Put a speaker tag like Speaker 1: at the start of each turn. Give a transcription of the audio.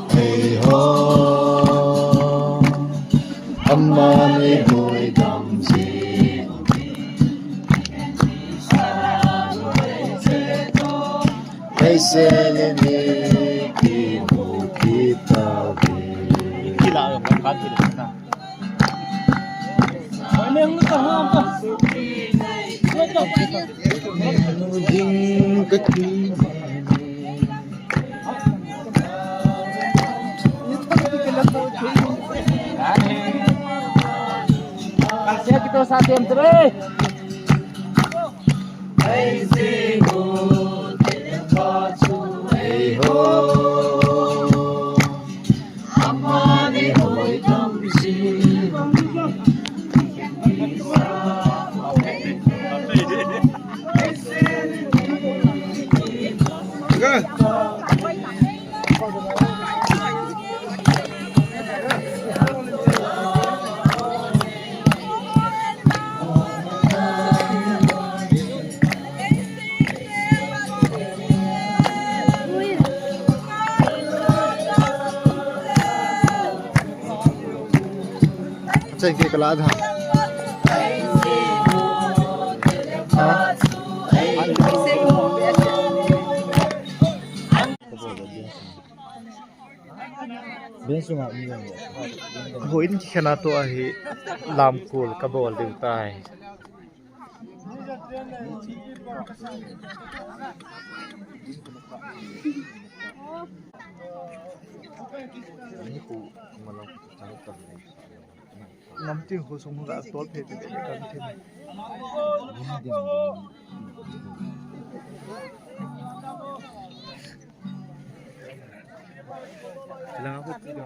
Speaker 1: Hey ho, amani hoy dam si. Hey seleni ki ho kita vi.
Speaker 2: Kila ang kan kila na. Ano yung kaham pa?
Speaker 1: Ding kaki.
Speaker 2: Kasih kita sa team 3.
Speaker 1: Hey ho, amani hoy dam si. Chạy cái lá hả? Hoin khana to ahi lamkul kabol diutai. Ngắm tiếng hồ sông đã tốt hết để cần thêm. Kailangan ko dito.